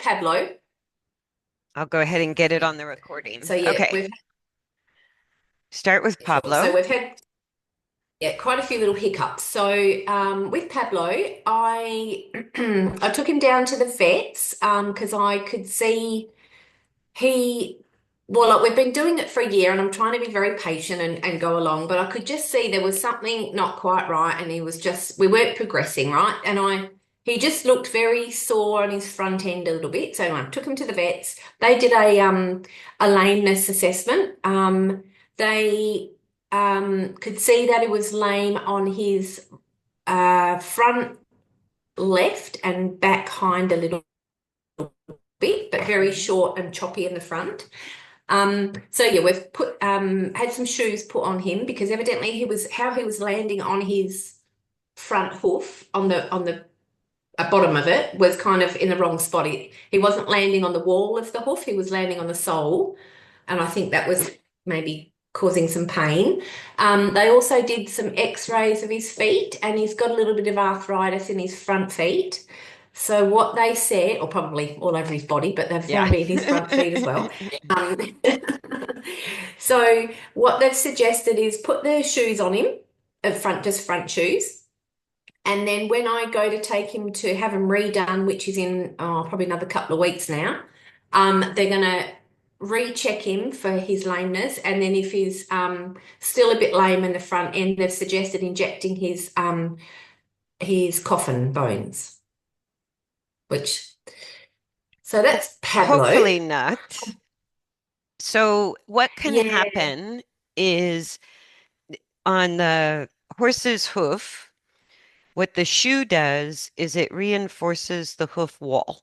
Pablo. I'll go ahead and get it on the recording. So yeah, Okay, start with sure. So Pablo. we've had quite a few little hiccups. So with Pablo, I I took him down to the vets because I could see he like we've been doing it for a year and I'm trying to be very patient and go along, but I could just see there was something not quite right and he was just we weren't progressing, right? And I he just looked very sore on his front end a little bit. So I took him to the vets. They did a lameness assessment. They could see that he was lame on his front left and back hind a little bit, but very short and choppy in the front. So yeah, we've put had some shoes put on him because evidently he was landing on his front hoof on the bottom of it was kind of in the wrong spot. He wasn't landing on the wall of the hoof, he was landing on the sole, and I think that was maybe causing some pain. They also did some x-rays of his feet, and he's got a little bit of arthritis in his front feet. So what they said, or probably all over his body, but they've Yeah. found it in his front feet as well. Um, so what they've suggested is put the shoes on him, just front shoes. And then when I go to take him to have him redone, which is in probably another couple of weeks now, they're going to recheck him for his lameness. And then if he's still a bit lame in the front end, they've suggested injecting his coffin bones, which, so that's Pablo. Hopefully not. So, what can Yeah. happen is on the horse's hoof, what the shoe does is it reinforces the hoof wall.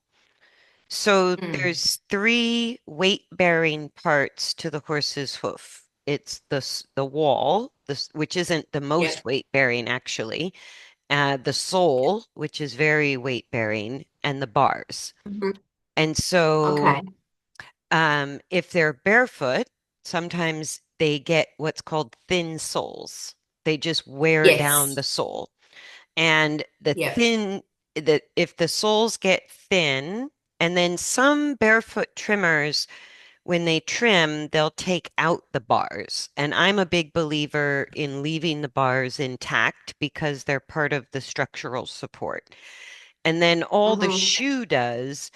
So, Mm. there's three weight-bearing parts to the horse's hoof. It's the wall, which isn't the Yeah. most weight-bearing actually, the sole, which is very weight bearing, and the bars. Mhm. And so, Okay. if they're barefoot, sometimes they get what's called thin soles. They just wear down Yes. the sole. And the Yeah. thin, that if the soles get thin, and then some barefoot trimmers when they trim, they'll take out the bars. And I'm a big believer in leaving the bars intact because they're part of the structural support. And then all the Hmm. shoe does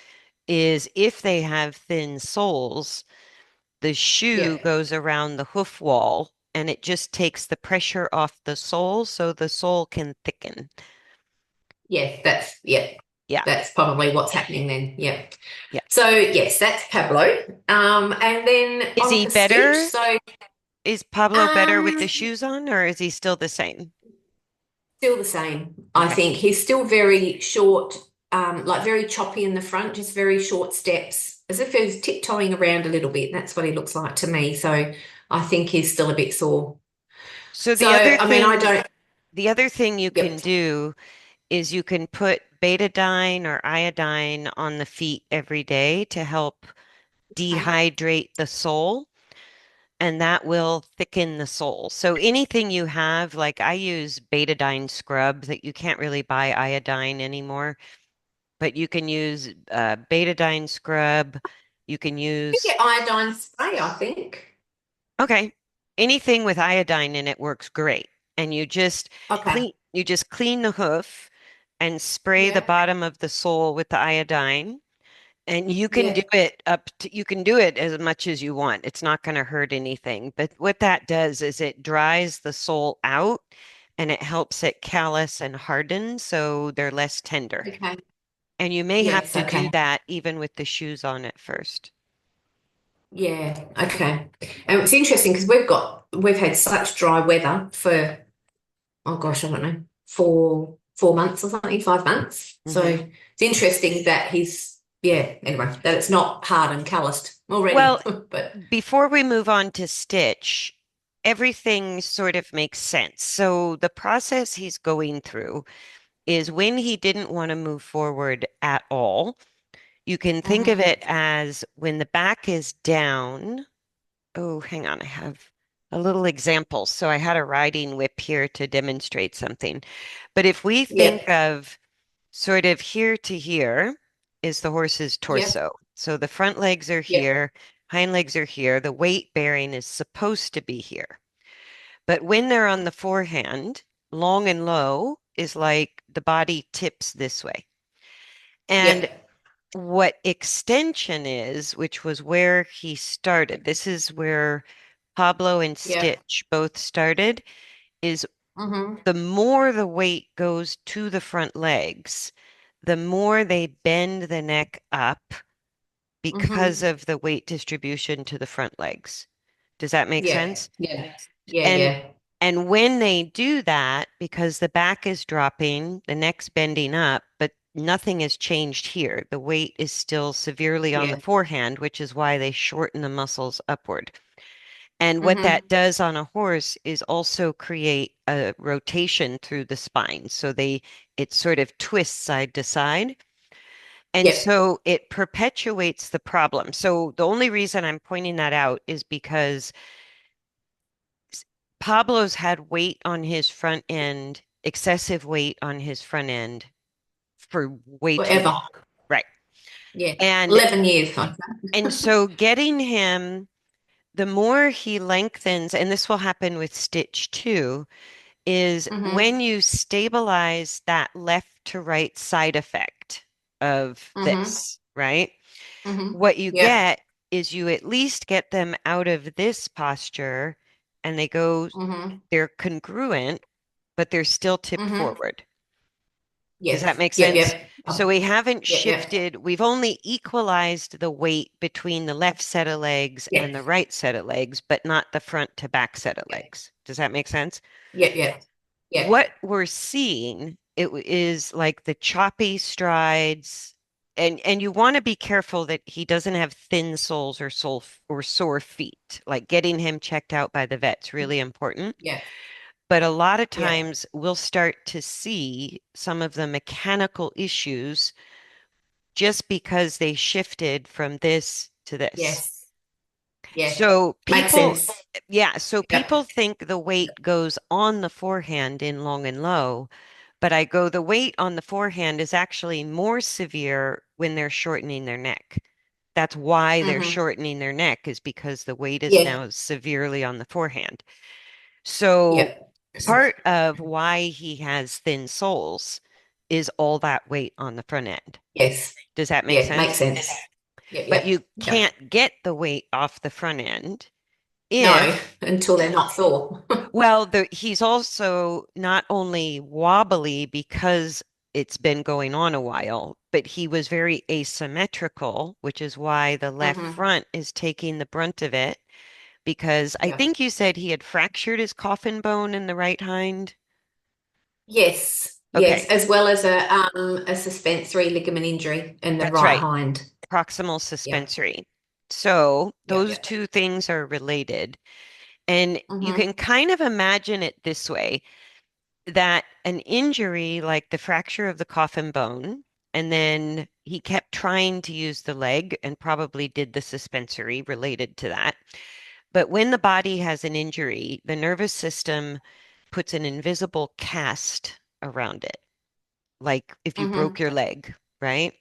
is if they have thin soles, the shoe Yeah. goes around the hoof wall and it just takes the pressure off the sole so the sole can thicken. Yeah. Yeah, That's probably what's happening then. Yeah. yeah. So yes, that's Pablo. And then Is on he for Stitch. better? So Is Pablo better with the um, shoes on or is he still the same? still the same. I Okay. think he's still very short, like very choppy in the front, just very short steps, as if he's tiptoeing around a little bit. That's what he looks like to me. So I think he's still a bit sore. So So I mean, I don't. the other thing you can Yep. do is you can put betadine or iodine on the feet every day to help Okay. dehydrate the sole, and that will thicken the sole. So anything you have, like I use betadine scrub that you can't really buy iodine anymore, but you can use betadine scrub. You can You use, get iodine spray, I think. okay, anything with iodine in it works great. And Okay. you just clean the hoof and spray the Yeah. bottom of the sole with the iodine. And Yeah. you can do it as much as you want. It's not going to hurt anything. But what that does is it dries the sole out and it helps it callus and harden so they're less tender. Okay. And you may have Yes. to do Okay. that even with the shoes on at first. Yeah, okay. And it's interesting because we've had such dry weather for oh gosh, I don't know, 4 months or something, 5 months. So Hmm. it's interesting that he's anyway, that it's not hard and calloused Well, already. But before we move on to Stitch, everything sort of makes sense. So the process he's going through is when he didn't want to move forward at all. You can think of Mhm. it as when the back is down. Oh, hang on. I have a little example. So I had a riding whip here to demonstrate something. But if we think Yep. of sort of here to here, is the horse's Yep. torso. So the front legs are Yep. here, hind legs are here. The weight bearing is supposed to be here. But when they're on the forehand, long and low is like the body tips this way. And Yep. what extension is, which was where he started, this is where Pablo and Yep. Stitch both started, is Mm-hmm. the more the weight goes to the front legs, the more they bend the neck up because Mm-hmm. of the weight distribution to the front legs. Does that make Yeah. sense? Yeah. Yeah. And Yeah. and when they do that, because the back is dropping, the neck's bending up, but nothing has changed here. The weight is still severely on the Yeah. forehand, which is why they shorten the muscles upward. And what Mm-hmm. that does on a horse is also create a rotation through the spine. So it sort of twists side to side. And Yep. so it perpetuates the problem. So the only reason I'm pointing that out is because Pablo's had weight on his front end, excessive weight on his front end for way too Forever. long. Right. Yeah. And 11 years. and so getting him, the more he lengthens, and this will happen with Stitch too, is Mm-hmm. when you stabilize that left to right side effect of Mm-hmm. this, right? Mm-hmm. What you Yep. get is you at least get them out of this posture and Mm-hmm. they're congruent, but they're still tipped Mm-hmm. forward. Does that Yes. make Yep. sense? Yep. So we haven't Yep. Yep. shifted, we've only equalized the weight between the left set of legs and Yep. the right set of legs, but not the front to back set of Yep. legs. Does that make sense? Yep. Yep. What Yep. we're seeing is like the choppy strides, and you want to be careful that he doesn't have thin soles or sore feet. Like getting him checked out by the vet's really important. Yep. But a lot of Yep. times we'll start to see some of the mechanical issues just because they shifted from this to this. Yes. Yeah. So Makes people, sense. yeah, so people Yep. think the weight goes on the forehand in long and low, but I go the weight on the forehand is actually more severe when they're shortening their neck. That's why they're Mm-hmm. shortening their neck is because the weight is Yeah. now severely on the forehand. So Yep. part of why he has thin soles is all that weight on the front end. Yes. Does that make Yeah. Makes sense? sense. Yep. But Yep. you Yep. can't get the weight off the front end No, if, until they're not sore. well, he's also not only wobbly because it's been going on a while, but he was very asymmetrical, which is why the left Mm-hmm. front is taking the brunt of it. Because I Yeah. think you said he had fractured his coffin bone in the right hind. Yes. Yes. Okay, As well as a suspensory ligament injury in the that's right right. hind. Proximal Yep. suspensory. So Yep. those Yep. two things are related. And you can Mm-hmm. kind of imagine it this way that an injury like the fracture of the coffin bone, and then he kept trying to use the leg and probably did the suspensory related to that. But when the body has an injury, the nervous system puts an invisible cast around it, like if you broke Mm-hmm. your leg, right?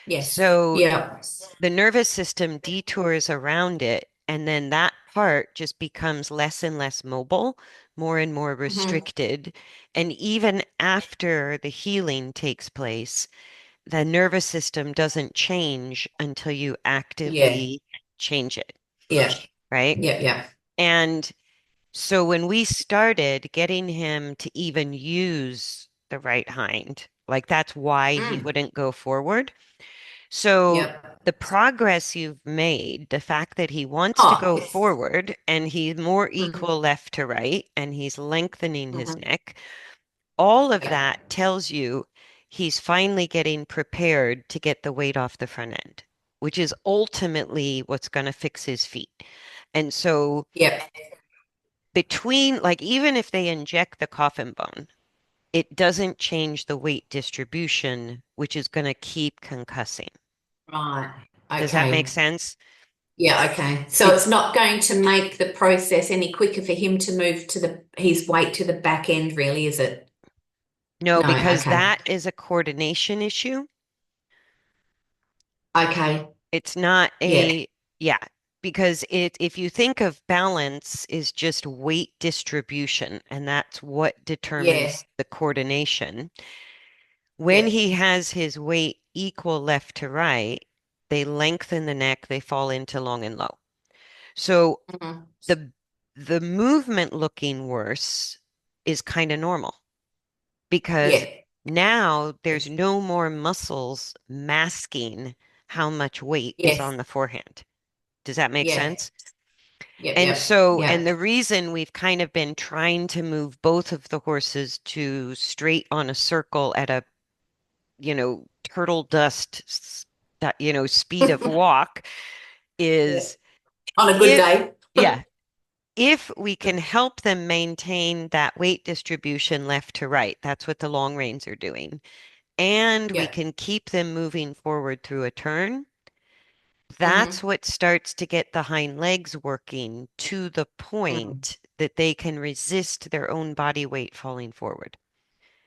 Yes. So Yep. the nervous system detours around it, and then that part just becomes less and less mobile, more and more Mm-hmm. restricted. And even after the healing takes place, the nervous system doesn't change until you Yeah. actively change it, Yeah. right? Yep. Yep. And so when we started getting him to even use the right hind, like that's why he Mm. wouldn't go forward. So Yep. the progress you've made, the fact that he wants to Oh, go yes. forward and he's more Mm-hmm. equal left to right and he's lengthening his Mm-hmm. neck, all of Yep. that tells you he's finally getting prepared to get the weight off the front end, which is ultimately what's going to fix his feet. And so Yep. between, like, even if they inject the coffin bone, it doesn't change the weight distribution, which is going to keep concussing. Right. Does that make Okay. sense? Yeah, okay. So It's it's not going to make the process any quicker for him to move to the his weight to the back end, really, is it? no, No, because okay. that is a coordination issue. Okay. It's not Yeah. a, yeah, because if you think of balance is just weight distribution, and that's what Yeah. determines the coordination. When Yeah. he has his weight equal left to right, they lengthen the neck, they fall into long and low. So Mhm. the the movement looking worse is kind of normal because Yeah. now there's no more muscles masking how much weight is Yes. on the forehand. Does that make Yeah. sense? Yep. And Yep. so, Yeah. and the reason we've kind of been trying to move both of the horses to straight on a circle at a, turtle dust, speed of walk Yeah. is On a good if, day. yeah, if we can help them maintain that weight distribution left to right, that's what the long reins are doing, and we Yeah. can keep them moving forward through a turn, that's Hmm. what starts to get the hind legs working to the Mm. point that they can resist their own body weight falling forward.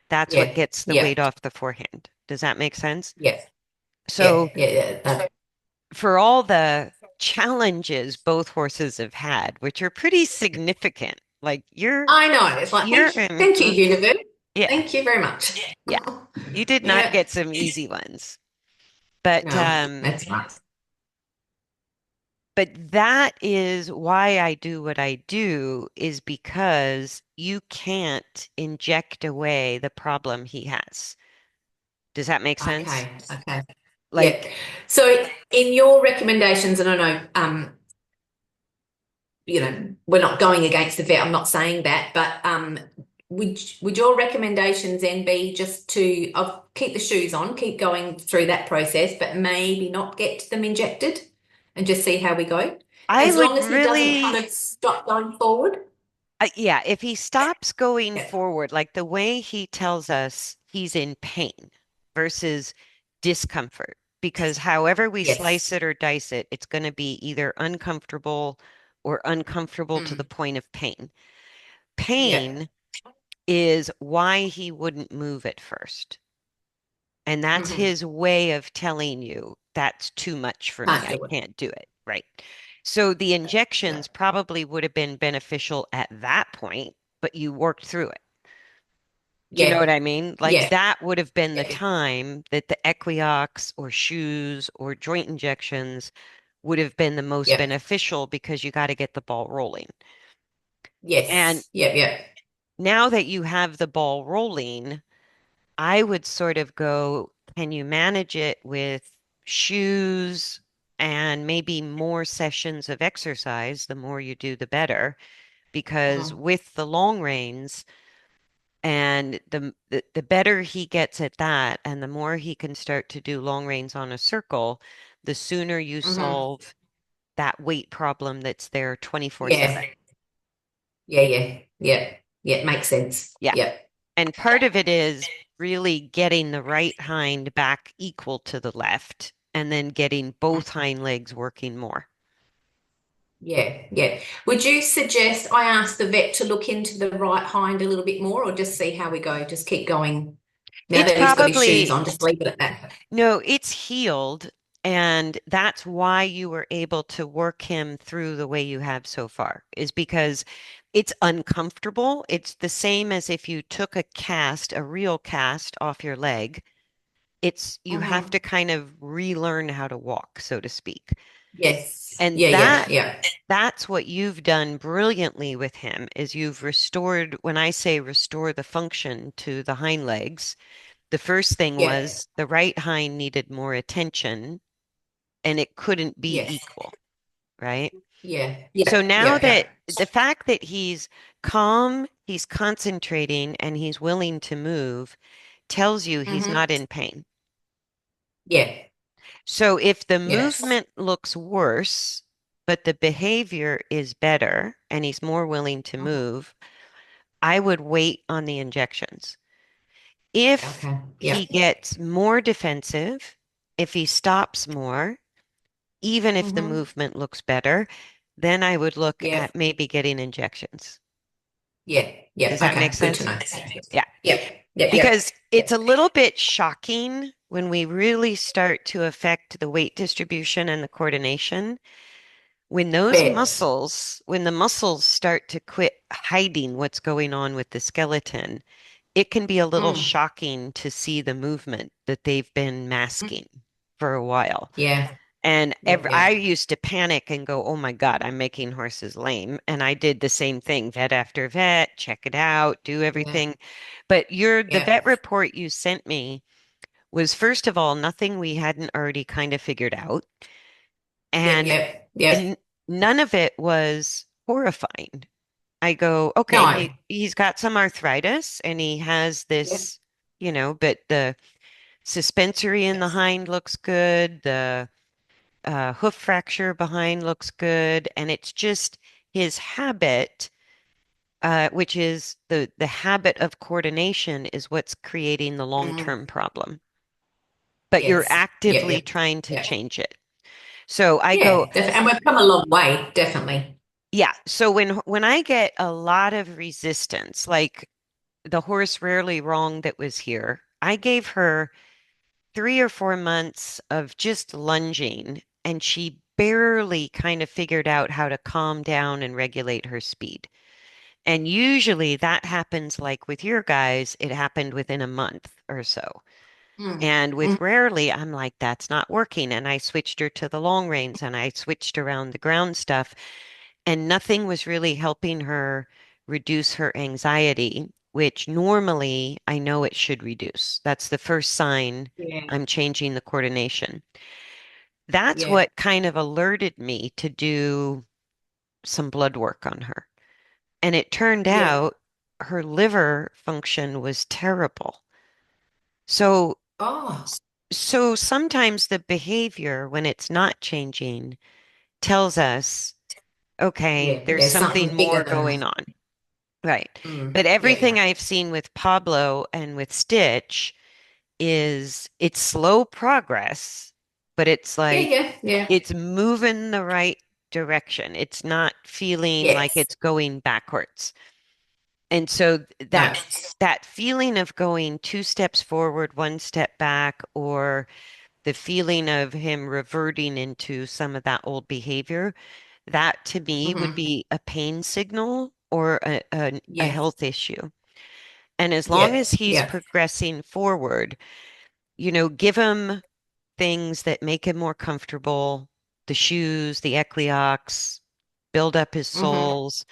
That's what Yeah. gets the Yeah. weight off the forehand. Does that make sense? Yeah. Yeah. So, Yeah. Yeah. for all the challenges both horses have had, which are pretty significant, like I know. It's like, you're, thank you, universe. yeah, Thank you very much. yeah, you did not Yeah. get some easy ones. But No, that's right. but that is why I do what I do is because you can't inject away the problem he has. Does that make sense? Okay. Okay. Yeah. Like So in your recommendations, and I know, we're not going against the vet. I'm not saying that, but would your recommendations then be just to keep the shoes on, keep going through that process, but maybe not get them injected and just see how we go? I As long would as he doesn't kind really of stop going forward. yeah, if he stops going Yeah. forward, like the way he tells us he's in pain versus discomfort, because however we Yes. slice it or dice it, it's going to be either uncomfortable or uncomfortable to the Mm. point of pain. Yeah. Pain is why he wouldn't move at first. And that's Hmm. his way of telling you that's too much for me. Can't I do it. can't do it. Right. So the Yeah. injections probably would have been beneficial at that point, but you worked through it. Do you know what Yeah. I mean? Like Yeah. that would have been the Yeah. time that the equiox or shoes or joint injections would have been the most Yeah. beneficial because you got to get the ball rolling. And Yes. Yeah. Yeah. now that you have the ball rolling, I would sort of go, can you manage it with shoes and maybe more sessions of exercise? The more you do, the better. Because Hmm. with the long reins, and the better he gets at that, and the more he can start to do long reins on a circle, the sooner you Hmm. solve that weight problem that's there 24/7. Yeah. Yeah. Yeah. Yeah. Yeah. It makes sense. Yeah. Yeah. And part of it is really getting the right hind back equal to the left and then getting both hind legs working more. Yeah, yeah. Would you suggest I ask the vet to look into the right hind a little bit more or just see how we go? Just keep going. Now It's that he's got his shoes probably, on, just leave it at that. no, it's healed. And that's why you were able to work him through the way you have so far, is because it's uncomfortable. It's the same as if you took a cast, a real cast off your leg. It's you have Hmm. to kind of relearn how to walk, so to speak. Yes. And Yeah, yeah, yeah. that's what you've done brilliantly with him is you've restored, when I say restore the function to the hind legs, the first thing Yeah. was the right hind needed more attention and it couldn't be Yes. equal, right? Yeah. So Yeah. now Yeah. that Yeah. the fact that he's calm, he's concentrating, and he's willing to move tells you he's Hmm. not in pain. Yeah. So if the Yeah. movement looks worse, but the behavior is better and he's more willing to Mhm. move, I would wait on the injections. If Okay. Yeah. he gets more defensive, if he stops more, even if the Hmm. movement looks better, then I would look Yeah. at maybe getting injections. Yeah. Yeah. Does that make Okay. Good to sense? know. Yeah, Yeah. Yeah. Yeah. because it's a little bit shocking when we really start to affect the weight distribution and the coordination, I bet. when the muscles start to quit hiding what's going on with the skeleton, it can be a little Mm. shocking to see the movement that they've been masking for a while. Yeah, And yeah, I yeah, used to panic and go, oh my God, I'm making horses lame. And I did the same thing, vet after vet, check it out, do yeah, everything. But the yeah, vet report you sent me was, first of all, nothing we hadn't already kind of figured out. yeah, And, yeah, yeah. and none of it was horrifying. I go, okay, No. he's got some arthritis and he has Yeah. this, but the suspensory in the hind looks good. The hoof fracture behind looks good. And it's just his habit, which is the habit of coordination is what's creating the Mm. long-term problem. But you're Yes. Yeah, yeah, actively trying to yeah. change it. So I go, Yeah, and we've come a long way, definitely. yeah. So when I get a lot of resistance, like the horse rarely wrong that was here, I gave her 3 or 4 months of just lunging, and she barely kind of figured out how to calm down and regulate her speed. And usually that happens like with your guys, it happened within a month or so. Mm. And with Mm. Rarely, I'm like, that's not working. And I switched her to the long reins and I switched around the ground stuff, and nothing was really helping her reduce her anxiety, which normally I know it should reduce. That's the first sign Yeah, I'm changing the coordination. That's yeah, what kind of alerted me to do some blood work on her. And it turned yeah. out her liver function was terrible. So, Oh, so sometimes the behavior, when it's not changing, tells us, okay, yeah. there's There's something something bigger more than. going on. Right. Mm. But Yeah, everything yeah. I've seen with Pablo and with Stitch is it's slow progress, but it's Yeah, like yeah, yeah. it's moving the right direction. It's not feeling like Yes. it's going backwards. And so No. that feeling of going 2 steps forward, 1 step back, or the feeling of him reverting into some of that old behavior, that to me would Hmm. be a pain signal or a Yeah, health issue. And as long yeah, as he's yeah. progressing forward, give him things that make him more comfortable, the shoes, the equiox, build up his Hmm. soles,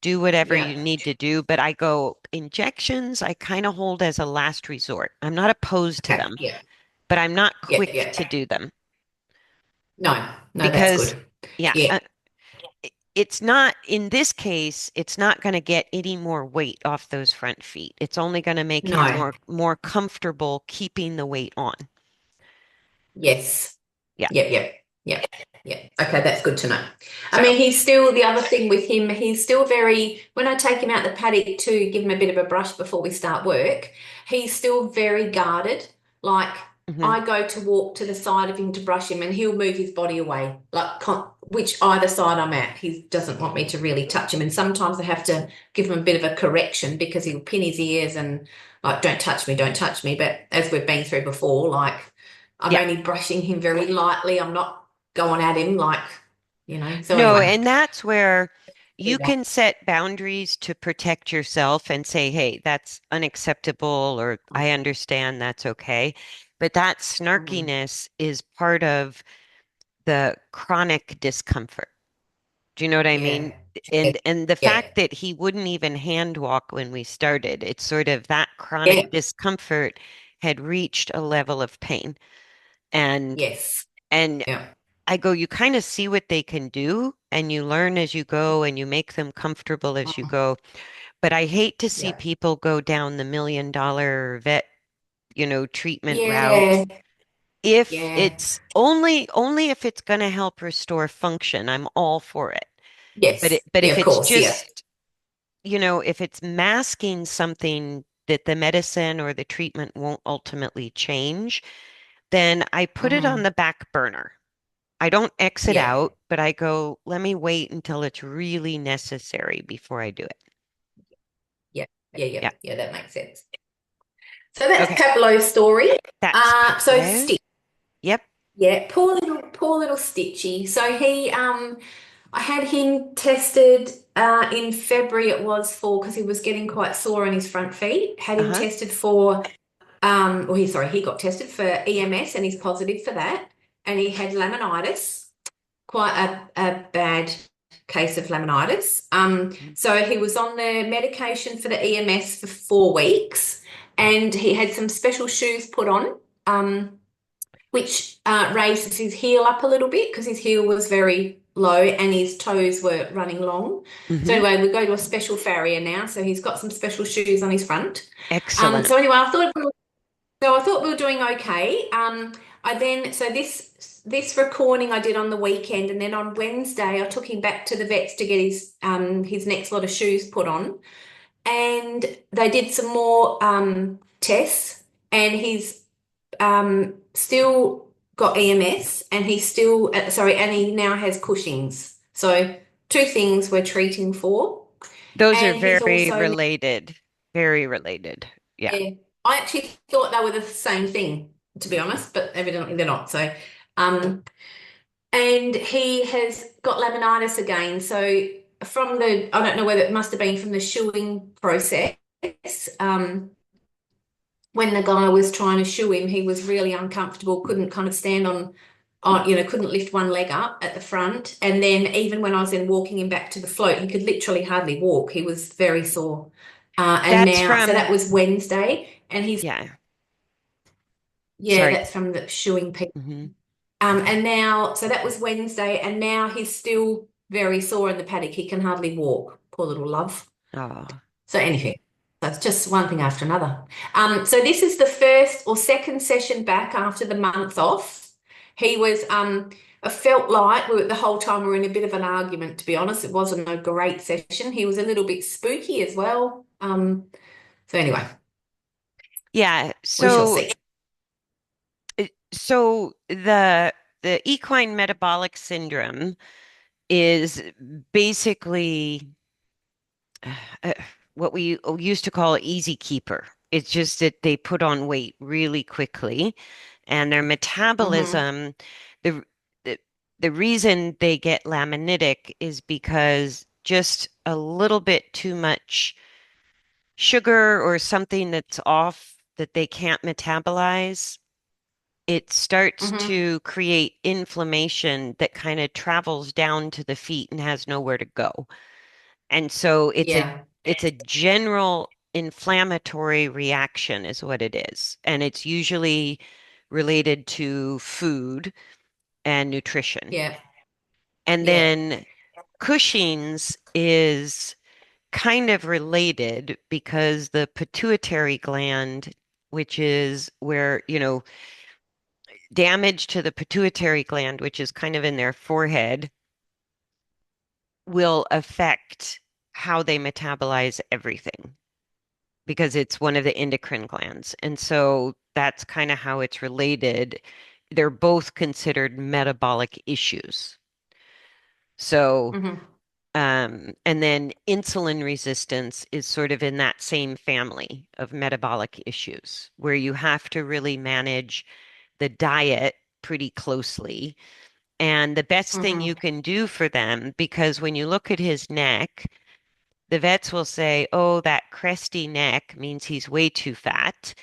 do whatever Yeah. you need to do. But I go, injections, I kind of hold as a last resort. I'm not opposed to Okay. them, Yeah, but I'm not yeah, quick to yeah. do them No, no, that's because, good. yeah, Yeah. it's not, in this case, it's not going to get any more weight off those front feet. It's only going to make him No. more comfortable keeping the weight on. Yes. Yeah. Yep, yep, yep, yep. Okay, that's good to know. I So, mean, he's still, the other thing with him, he's still very, when I take him out the paddock to give him a bit of a brush before we start work, he's still very guarded. Like, mhm. I go to walk to the side of him to brush him and he'll move his body away, like which either side I'm at. He doesn't want me to really touch him. And sometimes I have to give him a bit of a correction because he'll pin his ears and like, don't touch me, don't touch me. But as we've been through before, like, I'm Yeah. only brushing him very lightly. I'm not going at him like. So No, anyway, and that's where do you that. can set boundaries to protect yourself and say, hey, that's unacceptable, or I understand that's okay. But that Mhm. snarkiness is part of the chronic discomfort. Do you know what I Yeah. mean? And the Yeah. fact that he wouldn't even hand walk when we started, it's sort of that chronic Yeah. discomfort had reached a level of pain. And Yes. and Yeah. I go, you kind of see what they can do and you learn as you go and you make them comfortable as you Mhm. go. But I hate to see Yeah. people go down the $1 million vet, treatment route. Yeah. If Yeah. it's only if it's going to help restore function, I'm all for it. Yes. But Yeah, if of it's course. Yeah. just, if it's masking something that the medicine or the treatment won't ultimately change, then I put it on Hmm. the back burner. I don't exit Yeah. out, but I go, let me wait until it's really necessary before I do it. Yeah. Yeah. Yeah. Yeah. Yeah. That makes sense. So that's Okay, Pablo's story. that's So Pablo. Stitch, Yep. yeah, poor little Stitchy. So I had him tested in February. It was for because he was getting quite sore on his front feet. Had him Uh-huh. tested for he got tested for EMS and he's positive for that. And he had laminitis, quite a bad case of laminitis. So he was on the medication for the EMS for 4 weeks, and he had some special shoes put on, which raises his heel up a little bit because his heel was very low and his toes were running long. So Mm-hmm. anyway, we go to a special farrier now. So he's got some special shoes on his front. Excellent. So anyway, I thought we were doing okay. This recording I did on the weekend, and then on Wednesday I took him back to the vets to get his next lot of shoes put on, and they did some more tests, and he's still got EMS, and and he now has Cushing's. So two things we're treating for, Those are and he's very also related. Very related. Yeah. yeah. I actually thought they were the same thing, to be honest, but evidently they're not. So, um, and he has got laminitis again. So I don't know whether it must have been from the shoeing process. Um, when the guy was trying to shoe him, he was really uncomfortable, couldn't kind of stand couldn't lift one leg up at the front. And then even when I was then walking him back to the float, he could literally hardly walk. He was very sore. That's So from, that was Wednesday, and he's yeah. yeah, Sorry. that's from the shoeing people. Mm-hmm. And now, so that was Wednesday, and now he's still very sore in the paddock. He can hardly walk, poor little love. Oh, So anything. That's just one thing after another. So this is the first or second session back after the month off. He was, I felt like the whole time we were in a bit of an argument, to be honest. It wasn't a great session. He was a little bit spooky as well. So anyway, yeah. we shall see. So the equine metabolic syndrome is basically uh, what we used to call easy keeper. It's just that they put on weight really quickly, and their Hmm. metabolism, the the, the reason they get laminitic is because just a little bit too much sugar or something that's off that they can't metabolize, it starts Hmm. to create inflammation that kind of travels down to the feet and has nowhere to go. And so Yeah. it's a general inflammatory reaction is what it is. And it's usually related to food and nutrition. Yeah. And Yeah. then Cushing's is kind of related because the pituitary gland, which is where, damage to the pituitary gland, which is kind of in their forehead, will affect how they metabolize everything because it's one of the endocrine glands. And so that's kind of how it's related. They're both considered metabolic issues. So, Hmm. and then insulin resistance is sort of in that same family of metabolic issues where you have to really manage the diet pretty closely. And the best thing you Hmm. can do for them, because when you look at his neck, the vets will say, oh, that cresty neck means he's way too fat,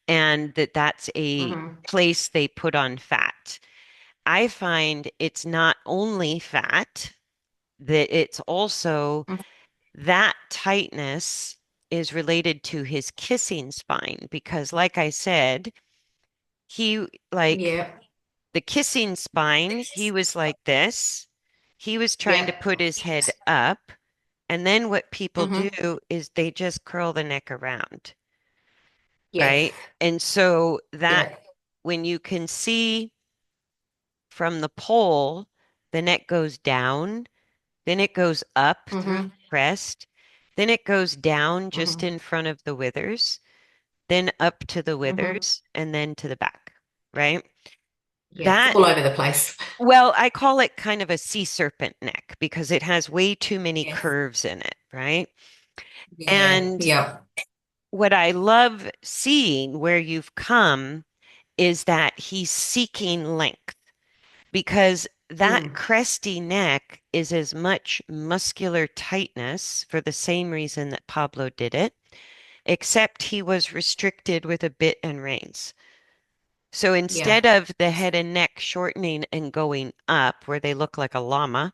and that's a Hmm. place they put on fat. I find it's not only fat, that it's also that tightness is related to his kissing spine, because, like I said, he like Yeah. the kissing spine, he was like this. He was trying to Yeah. put his head up. And then what people Hmm. do is they just curl the neck around, Yes. right? And so that Yeah. when you can see from the pole, the neck goes down, then it goes up through the Hmm. crest, then it goes down just Hmm. in front of the withers, then up to the Hmm. withers, and then to the back, right? Yeah. It's That all over the place. Well, I call it kind of a sea serpent neck because it has way too many Yes. curves in it, right? Yeah. And Yeah. what I love seeing where you've come is that he's seeking length because that Mm, cresty neck is as much muscular tightness for the same reason that Pablo did it, except he was restricted with a bit and reins. So yeah. instead of the head and neck shortening and going up where they look like a llama,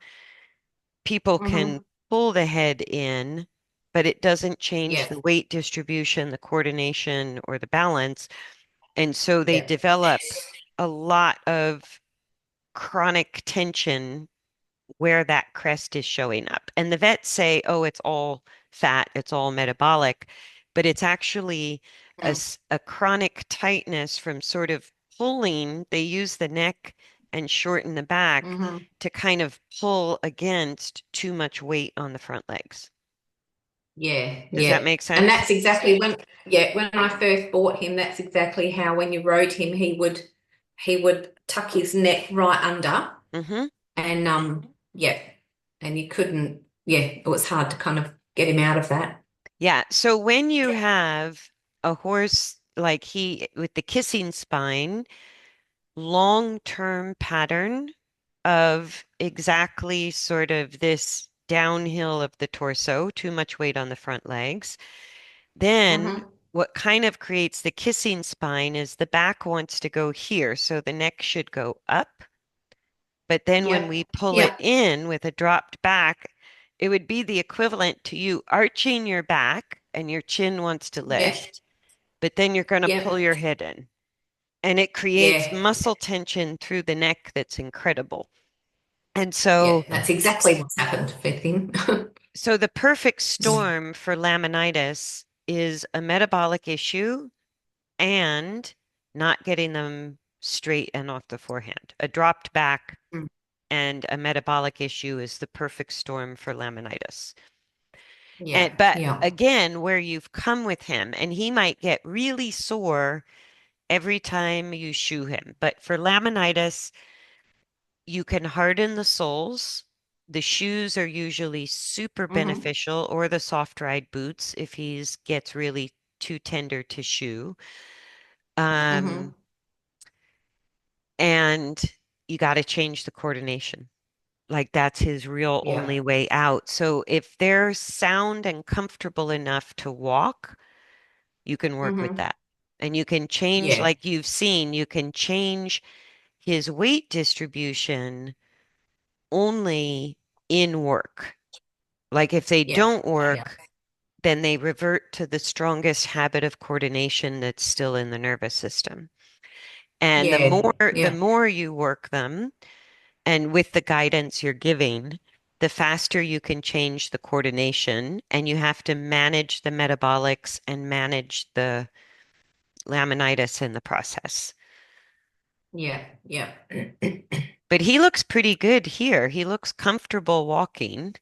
people can Hmm. pull the head in, but it doesn't change Yeah. the weight distribution, the coordination, or the balance. And so they Yeah. develop a lot of chronic tension where that crest is showing up. And the vets say, oh, it's all fat, it's all metabolic, but it's actually Mm, a chronic tightness from sort of pulling. They use the neck and shorten the back hmm. to kind of pull against too much weight on the front legs. Yeah, Does that yeah. make And sense? that's exactly when I first bought him, that's exactly how when you rode him, he would tuck his neck right under Hmm. and yeah. And you couldn't, yeah, it was hard to kind of get him out of that. Yeah. So when you have a horse like he with the kissing spine, long-term pattern of exactly sort of this downhill of the torso, too much weight on the front legs. Then Hmm. what kind of creates the kissing spine is the back wants to go here, so the neck should go up. But then when Yep. we pull it Yep. in with a dropped back, it would be the equivalent to you arching your back and your chin wants to Yep. lift, but then you're going to pull Yep. your head in. And it creates Yeah. muscle tension through the neck that's incredible. And Yeah. so, That's exactly what's happened with him. so the perfect storm for laminitis is a metabolic issue and not getting them straight and off the forehand. A dropped back and a metabolic issue is the perfect storm for laminitis. Yeah. And but Yeah. again, where you've come with him, and he might get really sore every time you shoe him. But for laminitis, you can harden the soles. The shoes are usually super Hmm. beneficial, or the soft ride boots if he's gets really too tender to shoe. Um, Hmm. and you got to change the coordination. Like that's his real Yeah. only way out. So if they're sound and comfortable enough to walk, you can work with Hmm. that. And you can change, Yeah. like you've seen, you can change his weight distribution only in work. Like if they Yeah. don't Yeah. work, then they revert to the strongest habit of coordination that's still in the nervous system. And Yeah. the Yeah. more you work them, and with the guidance you're giving, the faster you can change the coordination, and you have to manage the metabolics and manage the laminitis in the process. Yeah. Yeah. But he looks pretty good here. He looks comfortable walking.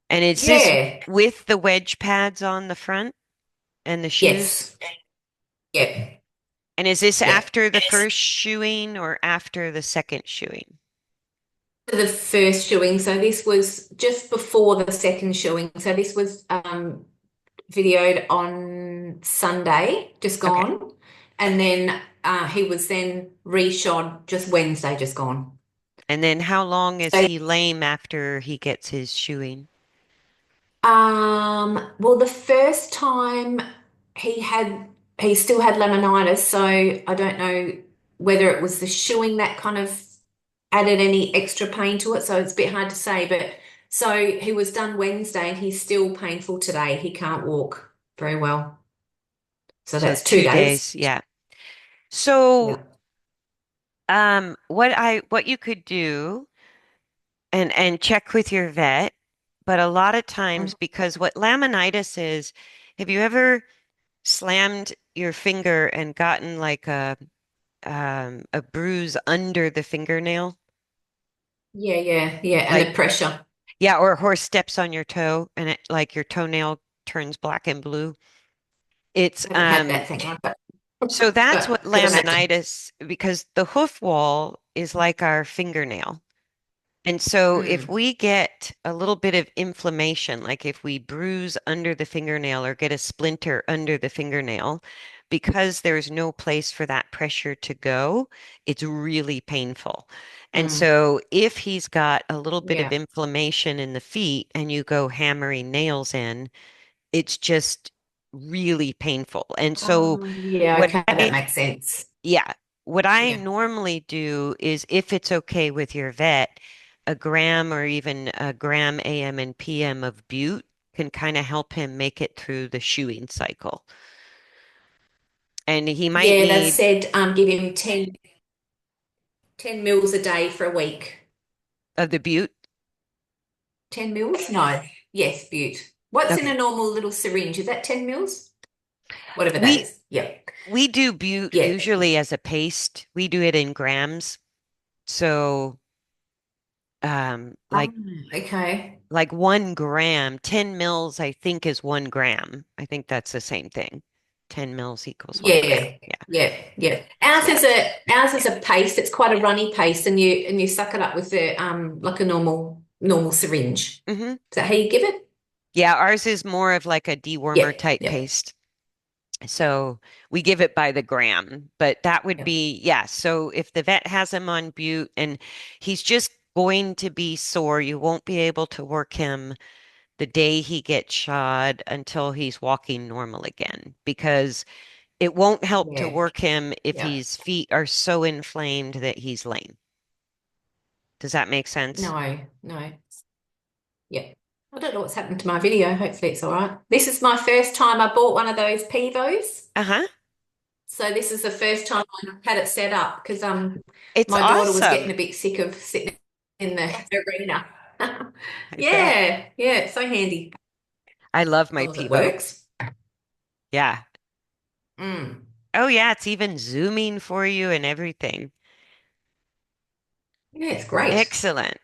And is this Yeah. with the wedge pads on the front and the shoes? Yes. Yeah. And is this Yeah. after the first shoeing or after the second shoeing? The first showing. So this was just before the second showing. So this was videoed on Sunday, just Okay. gone. And then he was then reshod just Wednesday, just gone. And then how long is So he lame after he gets his shoeing? well, the first time he had, he still had laminitis, so I don't know whether it was the shoeing that kind of added any extra pain to it. So it's a bit hard to say, but so he was done Wednesday and he's still painful today. He can't walk very well. So So that's 2 days. 2 days, yeah. So Yeah. what you could do and check with your vet, but a lot of times Mhm. because what laminitis is, have you ever slammed your finger and gotten like a bruise under the fingernail? Yeah, yeah, yeah. And Like the pressure. yeah, or a horse steps on your toe and it like your toenail turns black and blue. It's I haven't had that thing like that. so that's what But could imagine. laminitis because the hoof wall is like our fingernail. And so if Mm, we get a little bit of inflammation, like if we bruise under the fingernail or get a splinter under the fingernail, because there's no place for that pressure to go, it's really painful. And mm, so if he's got a little bit of yeah. inflammation in the feet and you go hammering nails in, it's just really painful. And so Yeah, what okay, that I makes sense. yeah. What I Yeah. normally do is if it's okay with your vet, a gram or even a gram AM and PM of bute can kind of help him make it through the shoeing cycle. And he might Yeah, they've need said give him 10 mils a day for a week. of the bute. 10 mils? No. Yes, Butte. What's in a Okay. normal little syringe? Is that 10 mils? Whatever that We is. Yep. we do bute Yeah. usually as a paste. We do it in grams. So Oh, okay. like 1 gram, 10 mils, I think is 1 gram. I think that's the same thing. 10 mils equals 1 gram. Yeah. Yeah. Yeah. Yeah. So, Ours is a paste. It's quite a runny paste and you suck it up with the like a normal syringe. mhm. Is that how you give it? Yeah, ours is more of like a dewormer Yep. type Yep. paste. So we give it by the gram, but that would Yep. be, yeah. So if the vet has him on bute and he's just going to be sore, you won't be able to work him the day he gets shod until he's walking normal again, because it won't help to Yeah. work him if Yeah. his feet are so inflamed that he's lame. Does that make sense? No. No. Yeah. I don't know what's happened to my video. Hopefully it's all right. This is my first time I bought one of those Pivos. Uh-huh. So this is the first time I had it set up because It's my daughter was getting awesome. a bit sick of sitting in the arena. I bet. Yeah, yeah, it's so handy I love as my long as it Peebo. works. Yeah. Mm. Oh yeah, it's even zooming for you and everything. Yeah, it's great. Excellent.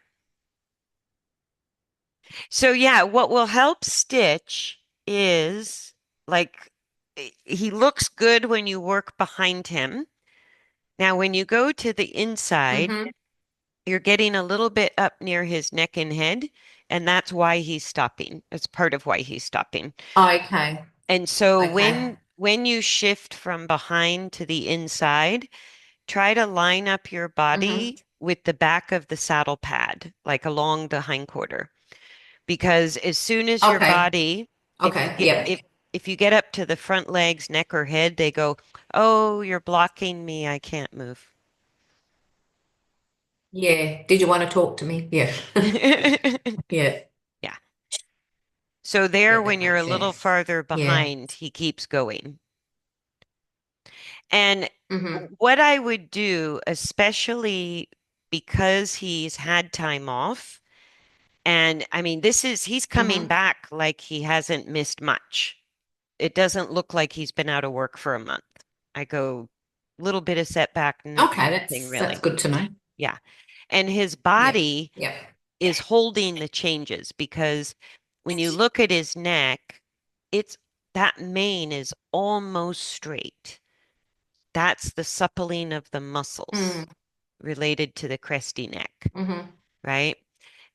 So yeah, what will help Stitch is like he looks good when you work behind him. Now, when you go to the inside, Mm-hmm. you're getting a little bit up near his neck and head, and that's why he's stopping. That's part of why he's stopping. Okay. And so Okay. when you shift from behind to the inside, try to line up your Mm-hmm. body with the back of the saddle pad, like along the hindquarter. Because as soon as your Okay. body, Okay. Yep. if you get up to the front legs, neck or head, they go, "Oh, you're blocking me. I can't move." Yeah. Did you want to talk to me? Yeah. Yeah. Yeah. So there, Yeah, when that you're a makes little sense. farther Yeah. behind, he keeps going. And Mm-hmm. what I would do, especially because he's had time off, and I mean, he's coming Mm-hmm. back like he hasn't missed much. It doesn't look like he's been out of work for a month. I go, little bit of setback, Okay, nothing that's really. good to know. Yeah. And his Yep. body Yep. is holding the changes because when you look at his neck, it's that mane is almost straight. That's the suppling of the muscles Mm. related to the cresty neck, Mm-hmm. right?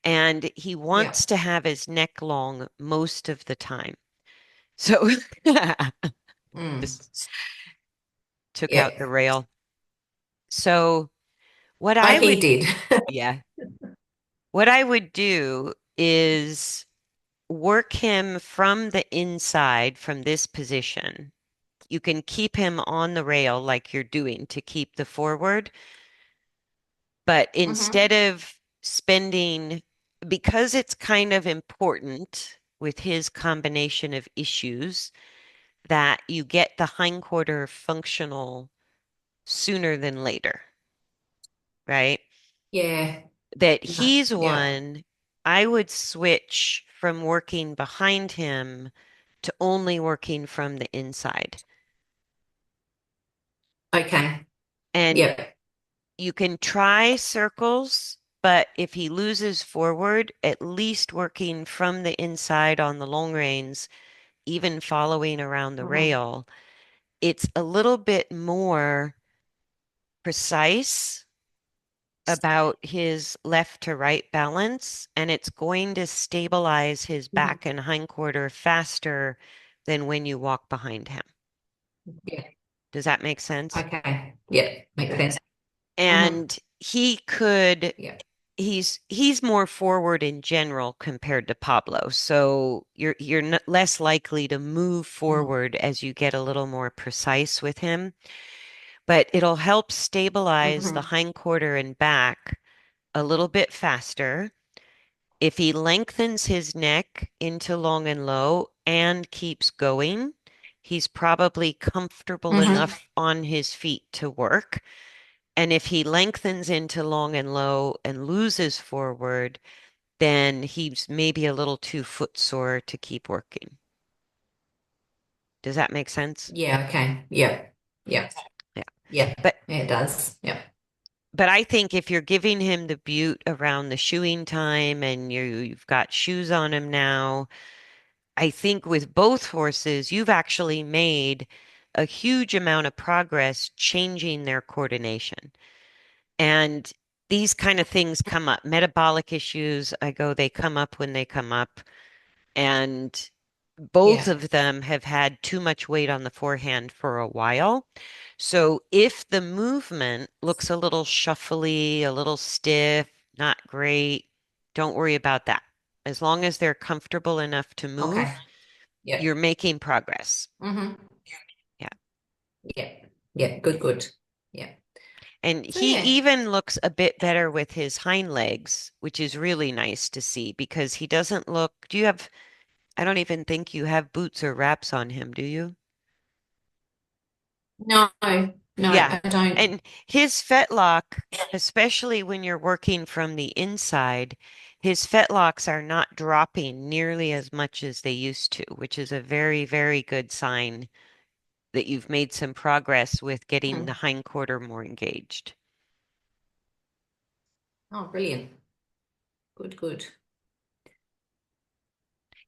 And he wants Yep. to have his neck long most of the time. So Mm. just took out the Yep. rail. So what Oh, I he would, did. yeah, what I would do is work him from the inside from this position. You can keep him on the rail like you're doing to keep the forward, but Mm-hmm. instead of spending, because it's kind of important with his combination of issues that you get the hindquarter functional sooner than later, right? Yeah. That No. he's Yep. one, I would switch from working behind him to only working from the inside. Okay. And Yep. you can try circles, but if he loses forward, at least working from the inside on the long reins, even following around the Mm-hmm. rail, it's a little bit more precise about his left to right balance, and it's going to stabilize his Mhm. back and hindquarter faster than when you walk behind him. Yeah. Does that make sense? Okay. Yeah. Makes sense. Hmm. And he could Yeah. he's more forward in general compared to Pablo. So less likely to move Mm. forward as you get a little more precise with him, but it'll help stabilize the Hmm. hindquarter and back a little bit faster. If he lengthens his neck into long and low and keeps going, he's probably comfortable Hmm. enough on his feet to work. And if he lengthens into long and low and loses forward, then he's maybe a little too footsore to keep working. Does that make sense? Yeah. Okay. Yeah. Yeah. Yeah. Yeah. But Yeah, it does. Yeah. but I think if you're giving him the butte around the shoeing time and you've got shoes on him now, I think with both horses, you've actually made a huge amount of progress changing their coordination. And these kind of things come up. Metabolic issues, they come up when they come up. And both Yeah. of them have had too much weight on the forehand for a while. So if the movement looks a little shuffly, a little stiff, not great, don't worry about that. As long as they're comfortable enough to Okay. move, Yeah. you're making progress. Hmm. Yeah. Yeah. Yeah. Good. Good. Yeah. And So he yeah. even looks a bit better with his hind legs, which is really nice to see because he doesn't look. I don't even think you have boots or wraps on him, do you? No. No, Yeah. I don't. And his fetlock, especially when you're working from the inside, his fetlocks are not dropping nearly as much as they used to, which is a very, very good sign that you've made some progress with getting the Mhm. hindquarter more engaged. Oh, brilliant. Good. Good.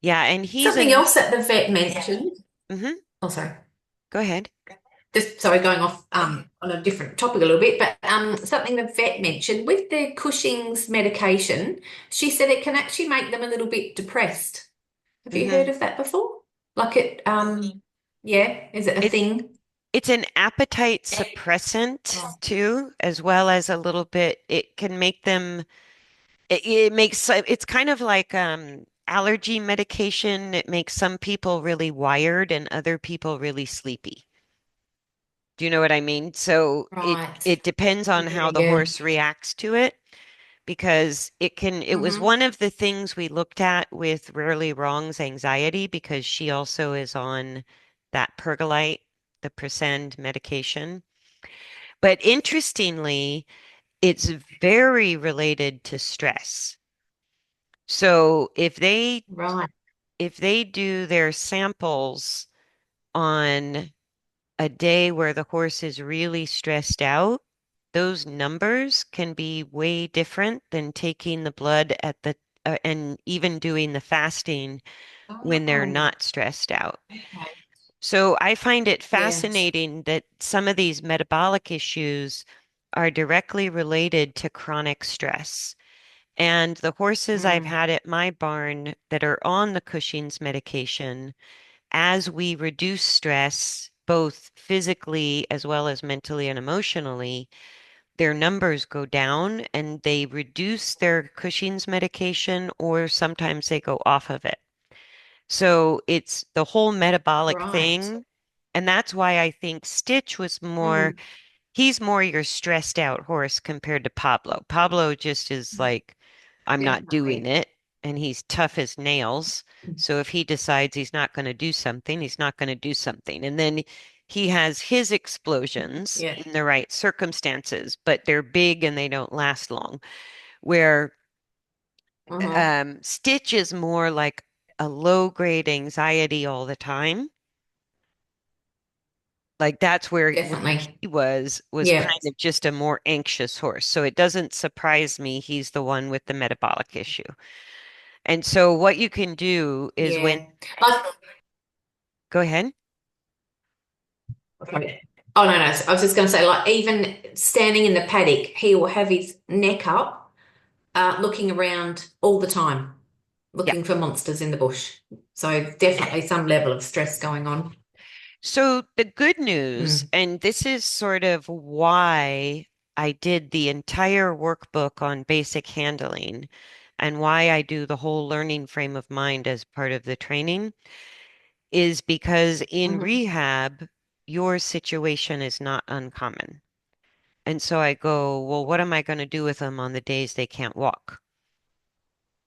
Yeah, and he's Something an else that the vet mentioned. hmm Oh, sorry. Go ahead. Just sorry, going off on a different topic a little bit, but something the vet mentioned with the Cushing's medication, she said it can actually make them a little bit depressed. Have you hmm heard of that before? Like it, yeah, is it a It's thing? it's an appetite suppressant Oh, too, as well as a little bit. It can make them. It makes it's kind of like allergy medication. It makes some people really wired and other people really sleepy. Do you know what I mean? So right. it depends on Yeah, how the yeah. horse reacts to it because it was Mm-hmm. one of the things we looked at with Rarely Wrong's anxiety because she also is on that pergolite, the Presend medication. But interestingly, it's very related to stress. So Right. if they do their samples on a day where the horse is really stressed out, those numbers can be way different than taking the blood at the and even doing the fasting when they're Oh, not stressed out. okay. So I find it Yeah. fascinating that some of these metabolic issues are directly related to chronic stress. And the horses I've Mm. had at my barn that are on the Cushing's medication, as we reduce stress, both physically as well as mentally and emotionally, their numbers go down and they reduce their Cushing's medication or sometimes they go off of it. So it's the whole metabolic Right. thing. And that's why I think Stitch was more, Mm. he's more your stressed out horse compared to Pablo. Pablo just is like, I'm not doing Definitely. it. And he's tough as nails. So if he decides he's not going to do something, he's not going to do something. And then he has his explosions Yeah. in the right circumstances, but they're big and they don't last long. Where Mm-hmm. Stitch is more like a low grade anxiety all the time. Like that's where Definitely. he was Yeah. kind of just a more anxious horse. So it doesn't surprise me he's the one with the metabolic issue. And so what you can do is when Yeah. Like, go ahead. sorry. Oh no, no. I was just going to say, like, even standing in the paddock, he will have his neck up, looking around all the time, Yeah. looking for monsters in the bush. So definitely some level of stress going on. So the good news, Mm, and this is sort of why I did the entire workbook on basic handling and why I do the whole learning frame of mind as part of the training, is because in hmm rehab, your situation is not uncommon. And so I go, well, what am I going to do with them on the days they can't walk?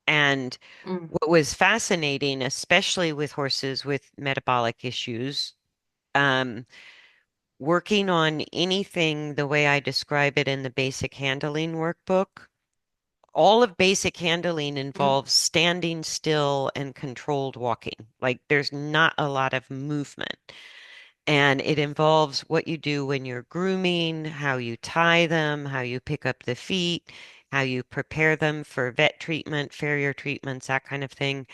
And mm, what was fascinating, especially with horses with metabolic issues, um, working on anything the way I describe it in the basic handling workbook, all of basic handling mm, involves standing still and controlled walking. Like there's not a lot of movement. And it involves what you do when you're grooming, how you tie them, how you pick up the feet, how you prepare them for vet treatment, farrier treatments, that kind of thing.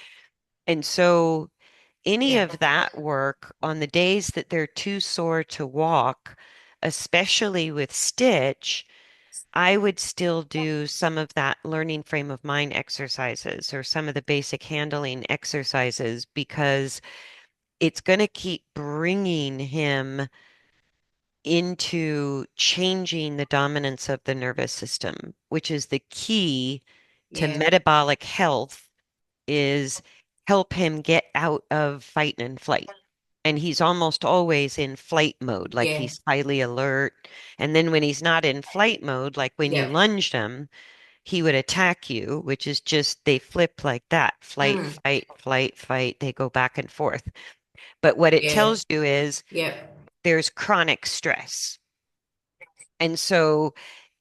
And so any yeah, of that work on the days that they're too sore to walk, especially with Stitch, I would still do some of that learning frame of mind exercises or some of the basic handling exercises because it's going to keep bringing him into changing the dominance of the nervous system, which is the key to yeah, metabolic health, is help him get out of fight and flight. And he's almost always in flight mode, like yeah, he's highly alert. And then when he's not in flight mode, like when you yeah, lunged him, he would attack you, which is just they flip like that, flight, mm, fight, flight, fight. They go back and forth. But what it yeah, tells you is yeah, there's chronic stress. And so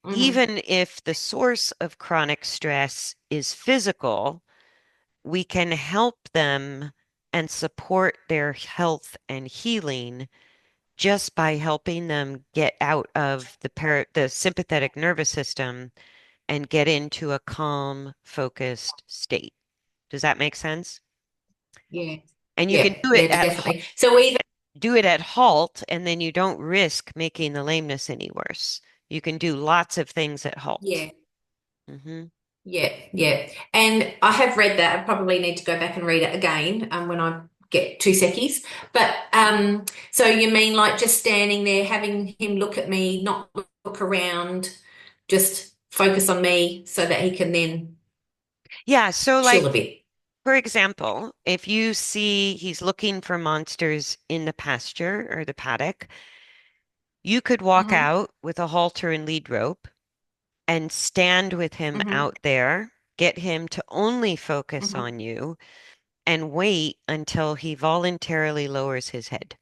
hmm even if the source of chronic stress is physical, we can help them and support their health and healing just by helping them get out of the sympathetic nervous system and get into a calm, focused state. Does that make sense? yeah, And you can yeah, yeah, definitely. So even do it at halt, and then you don't risk making the lameness any worse. You can do lots of things at halt. yeah. Hmm. Yeah, yeah. And I have read that. I probably need to go back and read it again when I get two seckies. But so you mean like just standing there, having him look at me, not look around, just focus on me so that he can then Yeah, so chill like a bit. for example, if you see he's looking for monsters in the pasture or the paddock, you could walk hmm out with a halter and lead rope and stand with him hmm out there, get him to only focus hmm on you, and wait until he voluntarily lowers his head.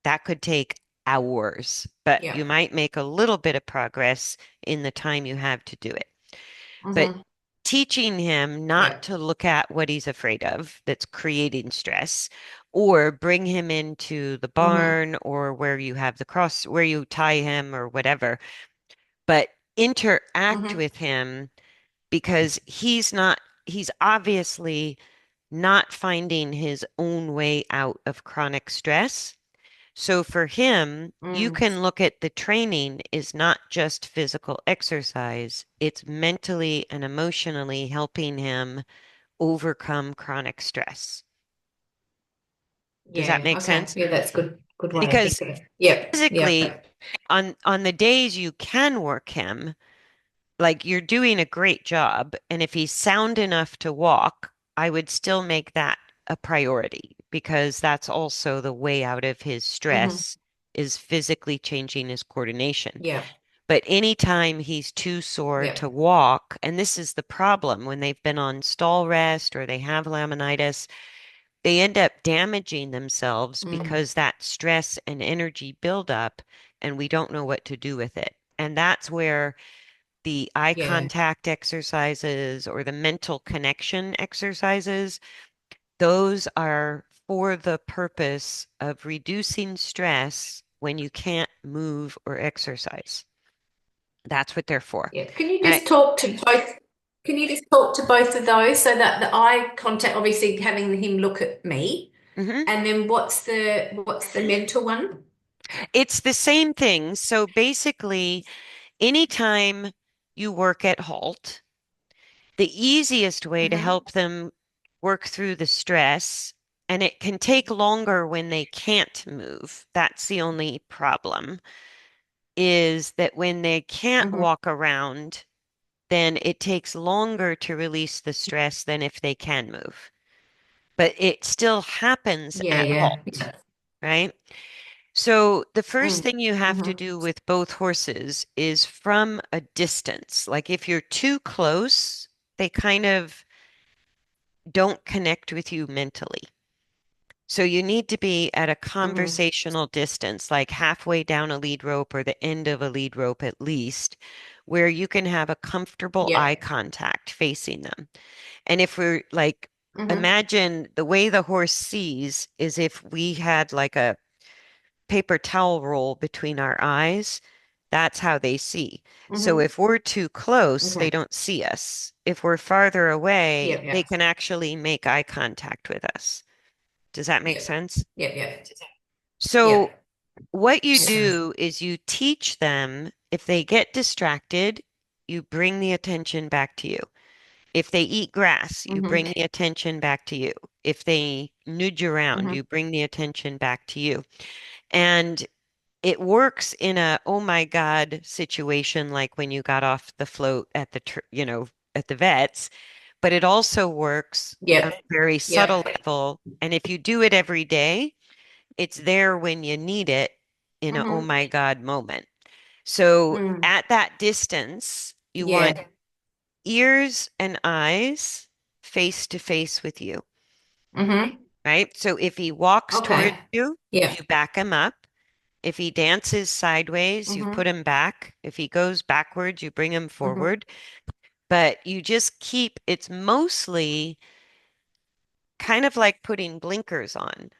That could take hours, but Yeah. you might make a little bit of progress in the time you have to do it. But hmm teaching him not Yeah. to look at what he's afraid of that's creating stress, or bring him into the hmm barn or where you have the cross, where you tie him or whatever, but interact hmm with him because he's obviously not finding his own way out of chronic stress. So for him, you Mm. can look at the training is not just physical exercise, it's mentally and emotionally helping him overcome chronic stress. Does that Yeah. make Okay. sense? Yeah, that's good. Good way of Because thinking. Yep. physically, Yep. on the days you can work him, like you're doing a great job, and if he's sound enough to walk, I would still make that a priority because that's also the way out of his hmm stress is physically changing his coordination. Yeah. But anytime he's too sore to Yep. walk, and this is the problem when they've been on stall rest or they have laminitis, they end up damaging themselves Mm. because that stress and energy build up, and we don't know what to do with it. And that's where the eye Yeah. contact exercises or the mental connection exercises, those are for the purpose of reducing stress when you can't move or exercise. That's what they're for. Yeah. Can you And I, just talk to both? Can you just talk to both of those so that the eye contact, obviously having him look at me, mhm. and then what's the mental one? It's the same thing. So basically, anytime you work at halt, the easiest way to Hmm. help them work through the stress, and it can take longer when they can't move. That's the only problem, is that when they can't Hmm. walk around, then it takes longer to release the stress than if they can move. But it still happens Yeah, at yeah, halt, yeah. right? So the first Mm. thing you have to Hmm. do with both horses is from a distance. Like if you're too close, they kind of don't connect with you mentally. So you need to be at a Hmm. conversational distance, like halfway down a lead rope or the end of a lead rope at least, where you can have a comfortable eye Yep. contact facing them. And if we're like, Hmm. imagine the way the horse sees is if we had like a paper towel roll between our eyes, that's how they see. So Hmm. if we're too close, they Okay. don't see us. If we're farther away, Yep, they yep, can actually make eye contact with us. Does that make yep, sense? yep, yep, So yep. what you It does. do is you teach them if they get distracted, you bring the attention back to you. If they eat grass, you Hmm. bring the attention back to you. If they nudge around, Hmm. you bring the attention back to you. And it works in a oh my God situation like when you got off the float at at the vets, but it also works on Yep, a very subtle yep. level. And if you do it every day, it's there when you need it in a oh Hmm. my God moment. So Mm. at that distance, you want Yeah. ears and eyes face to face with you, Hmm. right? So if he walks towards Okay. you, Yep. you back him up. If he dances sideways, you Hmm. put him back. If he goes backwards, you bring him Hmm. forward. But you just keep, it's mostly kind of like putting blinkers on.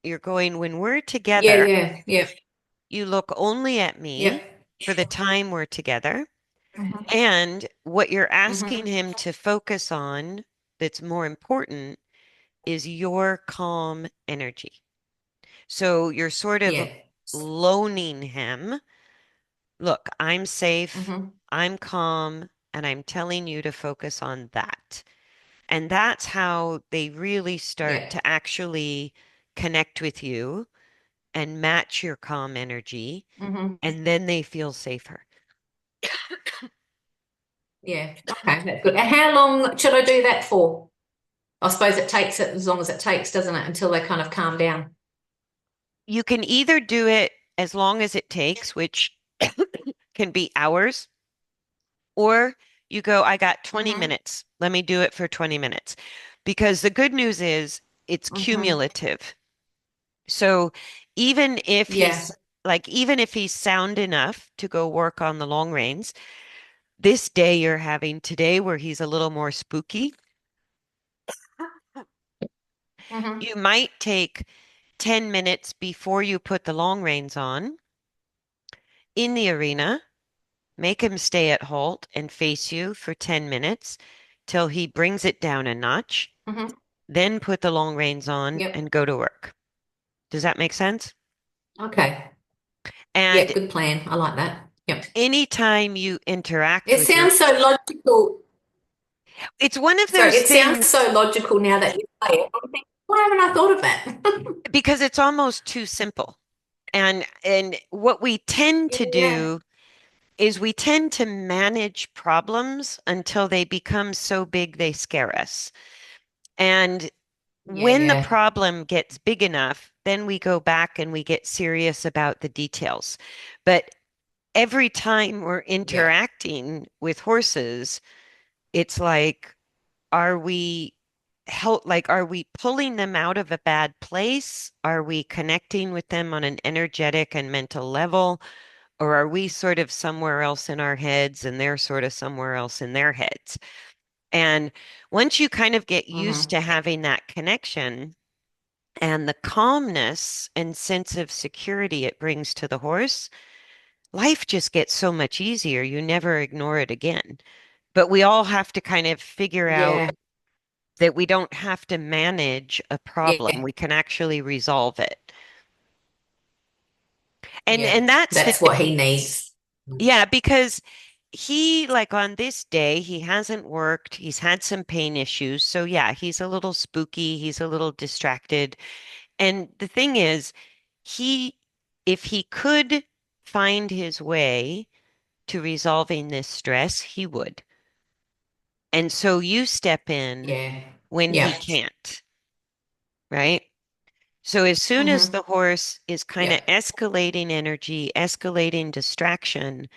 You're going, when we're Yeah, together, yeah, yep, you look only at me yep. for the time we're together. Hmm. And what you're asking Hmm. him to focus on that's more important is your calm energy. So you're sort of Yeah. loaning him, look, I'm safe, Hmm. I'm calm, and I'm telling you to focus on that. And that's how they really start Yeah. to actually connect with you and match your calm energy, Hmm. and then they feel safer. Yeah. Okay, that's good. And how long should I do that for? I suppose it takes it as long as it takes, doesn't it, until they kind of calm down. You can either do it as long as it takes, which can be hours, or you go, I got 20 Hmm. minutes. Let me do it for 20 minutes. Because the good news is it's Hmm. cumulative. So even if Yeah. even if he's sound enough to go work on the long reins, this day you're having today where he's a little more spooky, Hmm. you might take 10 minutes before you put the long reins on in the arena, make him stay at halt and face you for 10 minutes till he brings it down a notch, Hmm. then put the long reins on Yep. and go to work. Does that make sense? Okay. And Yeah, good plan. I like that. Yep. anytime you interact It with your, sounds so logical. it's one of Sorry, those it sounds things so logical now that you say it. I think, why haven't I thought of that? because it's almost too simple. And what we tend to Yeah. do is we tend to manage problems until they become so big they scare us. And Yeah, when the yeah, problem gets big enough, then we go back and we get serious about the details. But every time we're yeah, interacting with horses, it's like, are we pulling them out of a bad place? Are we connecting with them on an energetic and mental level? Or are we sort of somewhere else in our heads and they're sort of somewhere else in their heads? And once you kind of get used hmm, to having that connection and the calmness and sense of security it brings to the horse, life just gets so much easier. You never ignore it again. But we all have to kind of figure out yeah, that we don't have to manage a problem. yeah, We can actually resolve it. Yeah. And that's the That's what he needs. yeah, because he, like on this day, he hasn't worked. He's had some pain issues. So, yeah, he's a little spooky. He's a little distracted. And the thing is, he, if he could find his way to resolving this stress, he would. And so you step in Yeah. when he Yeah. can't, right? So as soon as Mm-hmm. the horse is kind of Yeah. escalating energy, escalating distraction,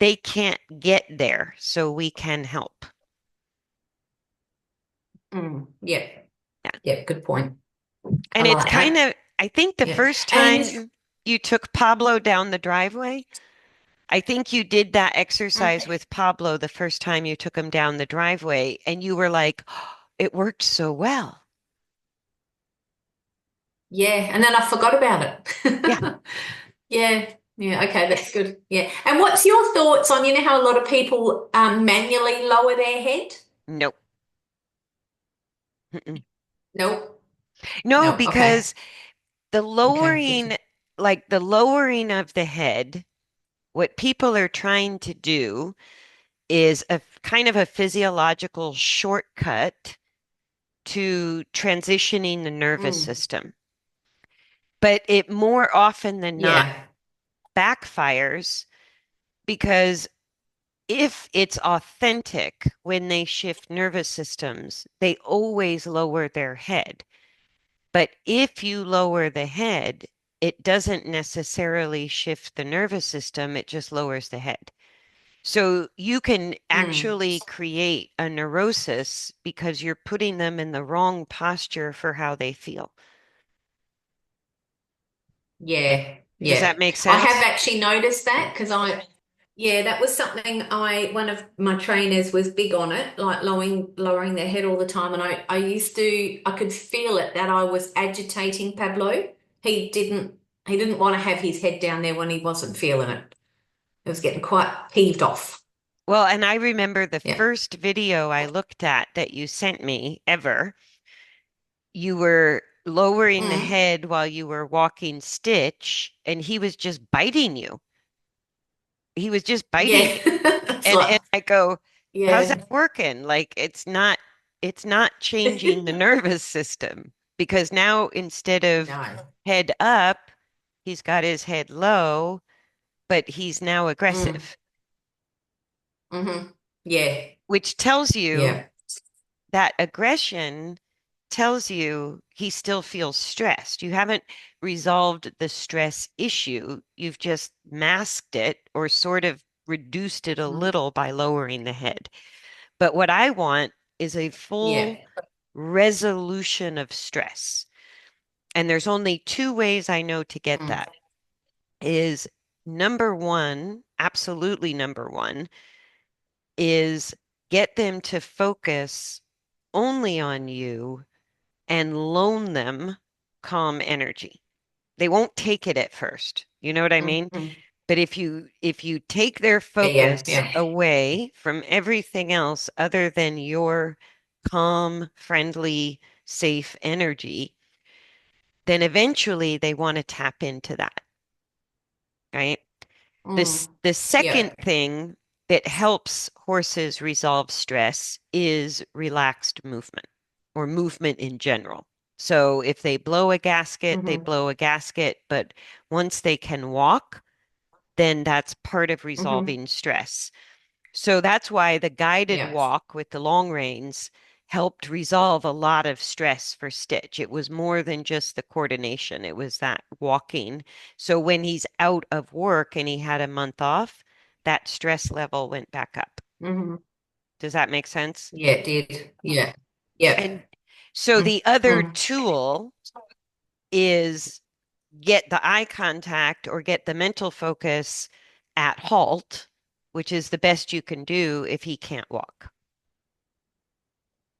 they can't get there. So we can help. Yeah. Yeah. Yeah. Good point. I And it's like kind that. of, I think the Yeah. first And time you took Pablo down the driveway, I think you did that exercise mm, with Pablo the first time you took him down the driveway, and you were like, "Oh, it worked so well." yeah, and then I forgot about Yeah. it. Yeah. Yeah. Okay. That's good. Yeah. And what's your thoughts on, how a lot of people manually lower their head? Nope. Mm-mm. Nope. No, No. Okay. because the Okay. Good to. lowering, like the lowering of the head, what people are trying to do is a kind of a physiological shortcut to transitioning the nervous Mm, system. But it more often than not yeah. backfires because if it's authentic when they shift nervous systems, they always lower their head. But if you lower the head, it doesn't necessarily shift the nervous system, it just lowers the head. So you can Mm, actually create a neurosis because you're putting them in the wrong posture for how they feel. yeah. Does Yeah. that make I have sense? actually noticed that because yeah, that was something one of my trainers was big on it, like lowering their head all the time. And I could feel it that I was agitating Pablo. He didn't, he didn't want to have his head down there when he wasn't feeling it. It was getting quite peeved off. Well, and I remember the Yeah. first video I looked at that you sent me ever, you were lowering the Mm. head while you were walking Stitch, and he was just biting you. He was just biting Yeah. you. It's And like, I go, how's yeah. that working? Like it's not changing the nervous system because now instead of No. head up, he's got his head low, but he's now Mm. aggressive, Mm-hmm. Yeah. which tells you Yeah. that aggression tells you he still feels stressed. You haven't resolved the stress issue. You've just masked it or sort of reduced it a Mm. little by lowering the head. But what I want is a full Yeah. resolution of stress. And there's only two ways I know to get Mm. that is number one, absolutely number one, is get them to focus only on you and loan them calm energy. They won't take it at first. You know what I mean? Mm. But if you take their Yeah. Yeah. focus Yeah. away from everything else other than your calm, friendly, safe energy, then eventually they want to tap into that, right? Mm. The Yeah. second thing that helps horses resolve stress is relaxed movement or movement in general. So if they blow a gasket, they Mm-hmm. blow a gasket, but once they can walk, then that's part of Mm-hmm. resolving stress. So that's why the guided Yeah. walk with the long reins helped resolve a lot of stress for Stitch. It was more than just the coordination, it was that walking. So when he's out of work and he had a month off, that stress level went back up. Mm-hmm. Does that make sense? Yeah, it did. Yeah. Yeah. And so the other Mm-hmm. tool is get the eye contact or get the mental focus at halt, which is the best you can do if he can't walk.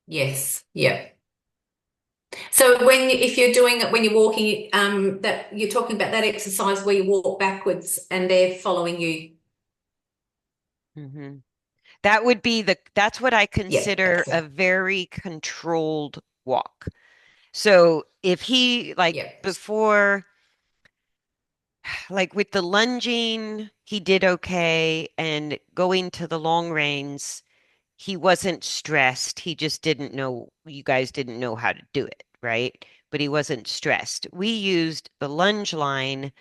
Yes. Yeah. So if you're doing it when you're walking, that you're talking about that exercise where you walk backwards and they're following you. Mhm. That would be that's what I Yeah, consider that's a it. very controlled walk. So if he, like Yeah. before, like with the lunging, he did okay. And going to the long reins, he wasn't stressed. He just didn't know, you guys didn't know how to do it, right? But he wasn't stressed. We used the lunge line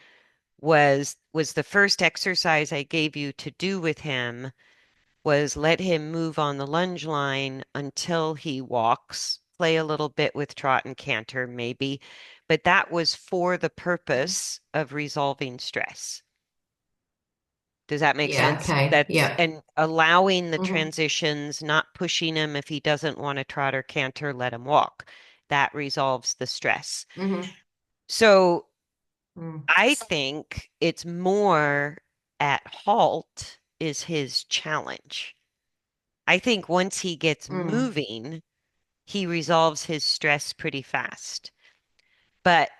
was the first exercise I gave you to do with him was let him move on the lunge line until he walks, play a little bit with trot and canter maybe, but that was for the purpose of resolving stress. Does that make Yeah, sense? okay. That's Yeah. and allowing the Hmm. transitions, not pushing him if he doesn't want to trot or canter, let him walk. That resolves the stress. Hmm. So Mm. I think it's more at halt is his challenge. I think once he gets Mm. moving, he resolves his stress pretty fast. But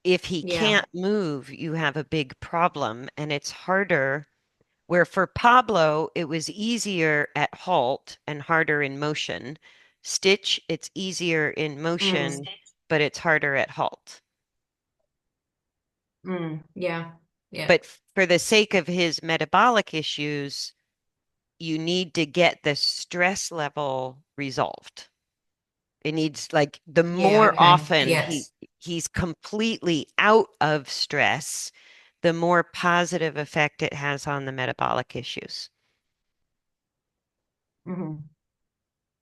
if he Yeah. can't move, you have a big problem, and it's harder. Where for Pablo, it was easier at halt and harder in motion. Stitch, it's easier in Mm. motion, but it's harder at halt. Mm. Yeah. Yeah. But for the sake of his metabolic issues, you need to get the stress level resolved. It needs like the Yeah. more Okay. often Yeah. he's completely out of stress, the more positive effect it has on the metabolic issues, Hmm.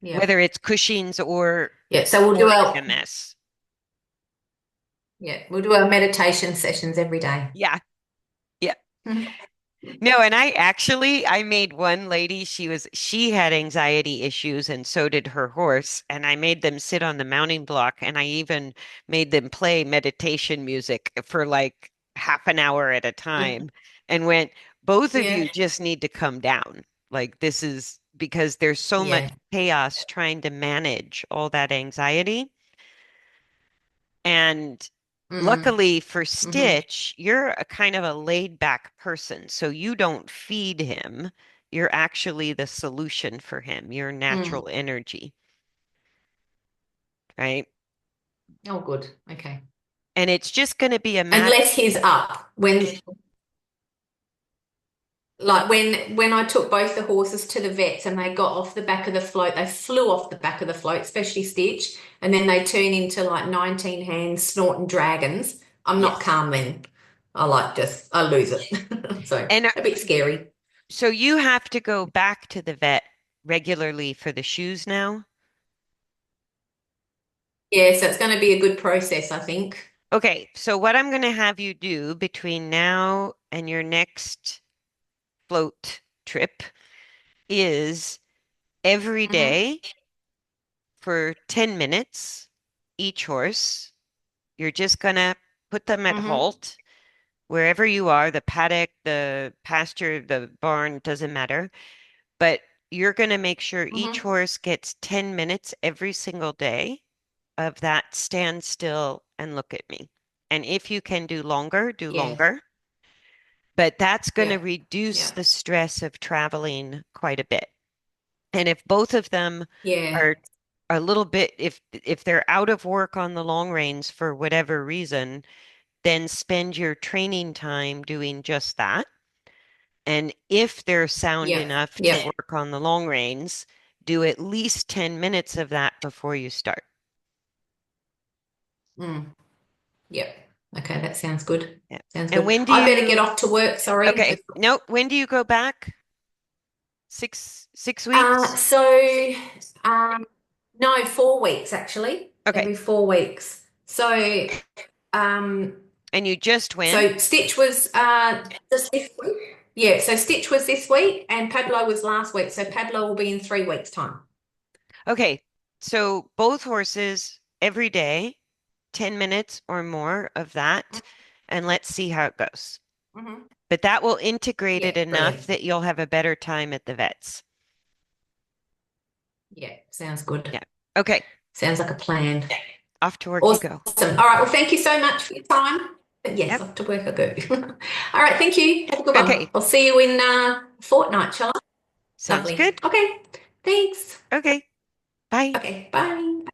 Yeah. whether it's Cushing's Yeah. So we'll do or our MS. yeah, we'll do our meditation sessions every day. Yeah. Yeah. Mhm. No, and I made one lady, she had anxiety issues and so did her horse, and I made them sit on the mounting block and I even made them play meditation music for like half an hour at a time and went, both of Yeah. you just need to come down. Like this is because there's so much Yeah. chaos trying to manage all that anxiety. And Mm. luckily for Hmm. Stitch, you're a kind of a laid back person, so you don't feed him. You're actually the solution for him, your Mm. natural energy, right? Oh, good. Okay. And it's just going to be a matter. Unless he's up when I took both the horses to the vets and they got off the back of the float, they flew off the back of the float, especially Stitch, and then they turn into like 19 hands snorting dragons. I'm not Yes. calm then. I lose it. So And a bit scary. so you have to go back to the vet regularly for the shoes now. Yeah, so it's going to be a good process, I think. Okay, so what I'm going to have you do between now and your next float trip is every Hmm. day for 10 minutes, each horse. You're just gonna put them at Hmm. halt wherever you are, the paddock, the pasture, the barn, doesn't matter. But you're gonna make sure each Hmm. horse gets 10 minutes every single day of that stand still and look at me. And if you can do longer, do Yeah, longer. But that's going to yeah, reduce yeah, the stress of traveling quite a bit. And if both of them yeah. are a little bit, if they're out of work on the long reins for whatever reason, then spend your training time doing just that. And if they're sound Yeah, enough to yeah. work on the long reins, do at least 10 minutes of that before you start. Mm, yeah. Okay, that sounds good. Yeah. Sounds And good. when do I better get you, off to work, sorry. okay, no, when do you go back? Six Uh, weeks? so um no, 4 weeks actually. Okay. Every 4 weeks. Um And you just went? so Stitch was just this week. Yeah, so Stitch was this week and Pablo was last week. So Pablo will be in 3 weeks' time. Okay. So both horses every day, 10 minutes or more of that, and let's see how it goes. Mm-hmm. But that will integrate it Yeah, enough brilliant. that you'll have a better time at the vets. Yeah, sounds good. Yeah. Okay. Sounds like a plan. Off to work you Awesome. go. All right. Well, thank you so much for your time. But yes, Yep. off to work I go. All right. Thank you. Have a good one. Okay. I'll see you in a fortnight, shall I? Sounds Lovely. good. Okay. Thanks. Okay. Bye. Okay. Bye.